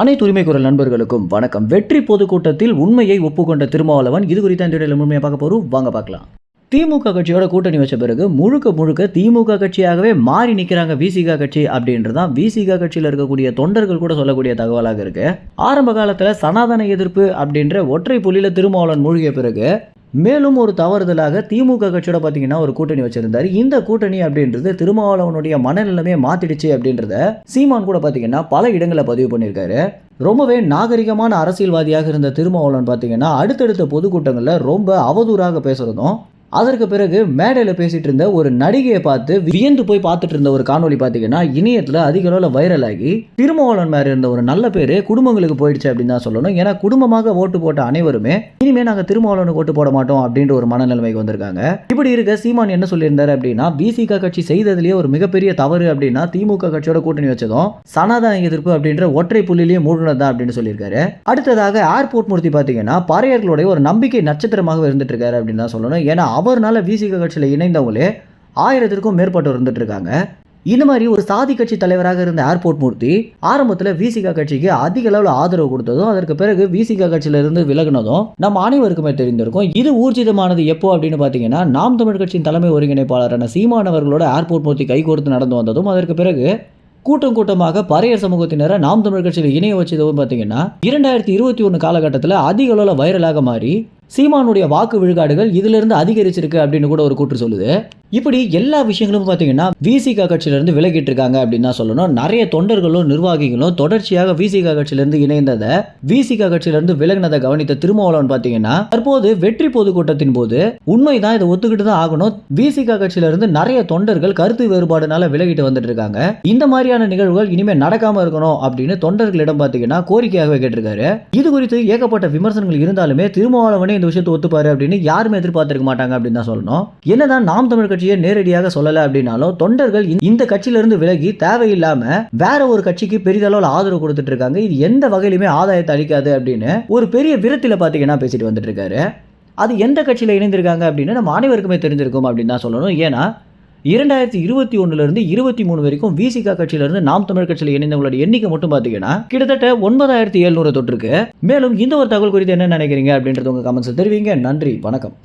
அனைத்து உரிமை குரல் நண்பர்களுக்கும் வணக்கம். வெற்றி பொதுக்கூட்டத்தில் உண்மையை ஒப்புக்கொண்ட திருமாவளவன். இது குறித்த இந்த வீடியோவில் முழுமையாக பார்க்க போறோம். வாங்க பார்க்கலாம். திமுக கட்சியோட கூட்டணி வச்ச பிறகு முழுக்க திமுக கட்சியாகவே மாறி நிற்கிறாங்க விசிக கட்சி அப்படின்றதான் விசிக கட்சியில் இருக்கக்கூடிய தொண்டர்கள் கூட சொல்லக்கூடிய தகவலாக இருக்கு. ஆரம்ப காலத்தில் சனாதன எதிர்ப்பு அப்படின்ற ஒற்றை புள்ளியில் திருமாவளவன் மூழ்கிய பிறகு மேலும் ஒரு தவறுதலாக திமுக கட்சியோட பார்த்தீங்கன்னா ஒரு கூட்டணி வச்சிருந்தாரு. இந்த கூட்டணி அப்படின்றது திருமாவளவனுடைய மனநிலைமையை மாத்திடுச்சு அப்படின்றத சீமான் கூட பார்த்தீங்கன்னா பல இடங்களை பதிவு பண்ணியிருக்காரு. ரொம்பவே நாகரிகமான அரசியல்வாதியாக இருந்த திருமாவளவன் பார்த்தீங்கன்னா அடுத்தடுத்த பொதுக்கூட்டங்களில் ரொம்ப அவதூறாக பேசுறதும், அதற்கு பிறகு மேடையில் பேசிட்டு இருந்த ஒரு நடிகையை பார்த்து வியந்து போய் பார்த்துட்டு இருந்த ஒரு காணொலி பார்த்தீங்கன்னா இணையத்தில் அதிக அளவில் வைரல் ஆகி திருமாவளவன் மேலே இருந்த ஒரு நல்ல பேர் குடும்பங்களுக்கு போயிடுச்சு அப்படின்னு தான் சொல்லணும். ஏன்னா குடும்பமாக ஓட்டு போட்ட அனைவருமே இனிமேல் நாங்கள் திருமாவளவனுக்கு ஓட்டு போட மாட்டோம் அப்படின்ற ஒரு மனநிலைமைக்கு வந்திருக்காங்க. இப்படி இருக்க சீமான் என்ன சொல்லியிருந்தாரு அப்படின்னா, விசிக கட்சி செய்ததுலேயே ஒரு மிகப்பெரிய தவறு அப்படின்னா திமுக கட்சியோட கூட்டணி வச்சதும் சனாதன எதிர்ப்பு அப்படின்ற ஒற்றை புள்ளிலேயே மூழ்கினதா அப்படின்னு சொல்லியிருக்காரு. அடுத்ததாக ஏர்போர்ட் மூர்த்தி பார்த்தீங்கன்னா பறையர்களுடைய ஒரு நம்பிக்கை நட்சத்திரமாக இருந்துட்டு இருக்காரு அப்படின்னு தான் சொல்லணும். ஏன்னா அவர்னால விசிக கட்சியில் இணைந்தவங்களே 1000க்கும் மேற்பட்டவர் இருந்துட்டு இருக்காங்க. இந்த மாதிரி ஒரு சாதி கட்சி தலைவராக இருந்த ஏர்போர்ட் மூர்த்தி ஆரம்பத்தில் விசிக கட்சிக்கு அதிக அளவில் ஆதரவு கொடுத்ததும், அதற்கு பிறகு விசிக கட்சியிலிருந்து விலகினதும் நம்ம அனைவருக்குமே தெரிந்திருக்கும். இது ஊர்ஜிதமானது எப்போ அப்படின்னு பார்த்தீங்கன்னா, நாம் தமிழ் கட்சியின் தலைமை ஒருங்கிணைப்பாளரான சீமான் அவர்களோட ஏர்போர்ட் மூர்த்தி கைகோர்த்து நடந்து வந்ததும், அதற்கு பிறகு கூட்டமாக பறையர் சமூகத்தினரை நாம் தமிழ் கட்சியில் இணைய வச்சதும் பார்த்தீங்கன்னா 2021 காலகட்டத்தில் அதிக அளவில் வைரலாக மாறி சீமானுடைய வாக்கு விழுக்காடுகள் இதிலிருந்து அதிகரிச்சிருக்கு அப்படின்னு கூட ஒரு கூற்று சொல்லுது. இப்படி எல்லா விஷயங்களும் பார்த்தீங்கன்னா விசிக கட்சியிலிருந்து விலகிட்டு இருக்காங்க அப்படின்னு தான் சொல்லணும். நிறைய தொண்டர்களும் நிர்வாகிகளும் தொடர்ச்சியாக விசிக கட்சியிலிருந்து இணைந்ததை, விசிக கட்சியிலிருந்து விலகினதை கவனித்த திருமாவளவன் பார்த்தீங்கன்னா தற்போது வெற்றி பொதுக்கூட்டத்தின் போது உண்மைதான், இதை ஒத்துக்கிட்டு தான் ஆகணும், விசிக கட்சியிலிருந்து நிறைய தொண்டர்கள் கருத்து வேறுபாடுனால விலகிட்டு வந்துட்டு இருக்காங்க, இந்த மாதிரியான நிகழ்வுகள் இனிமேல் நடக்காம இருக்கணும் அப்படின்னு தொண்டர்களிடம் பார்த்தீங்கன்னா கோரிக்கையாகவே கேட்டிருக்காரு. இது குறித்து ஏகப்பட்ட விமர்சனங்கள் இருந்தாலுமே திருமாவளவனே இந்த விஷயத்தை ஒத்துப்பாரு அப்படின்னு யாருமே எதிர்பார்த்திருக்க மாட்டாங்க அப்படின்னு தான் சொல்லணும். என்னதான் நாம் தமிழ் கட்சியை நேரடியாக சொல்லல அப்படின்னாலும் தொண்டர்கள் இந்த கட்சியிலிருந்து விலகி தேவையில்லாம வேற ஒரு கட்சிக்கு பெரிதளவில் ஆதரவு கொடுத்துட்டு இருக்காங்க. இது எந்த வகையிலுமே ஆதாயத்தை அளிக்காது அப்படின்னு ஒரு பெரிய விரத்தில பார்த்தீங்கன்னா பேசிட்டு வந்துட்டு இருக்காரு. அது எந்த கட்சியில் இணைந்திருக்காங்க அப்படின்னு நம்ம அனைவருக்குமே தெரிஞ்சிருக்கும் அப்படின்னு தான் சொல்லணும். ஏன்னா 2021 23 வரைக்கும் விசிக கட்சியிலிருந்து நாம் தமிழ் கட்சியில் இணைந்தவங்களோட எண்ணிக்கை மட்டும் பார்த்தீங்கன்னா கிட்டத்தட்ட 9700 தொற்றுக்கு. மேலும் இந்த ஒரு தகவல் குறித்து என்ன நினைக்கிறீங்க அப்படின்றது உங்க கமெண்ட்ஸ் தெரிவிங்க. நன்றி, வணக்கம்.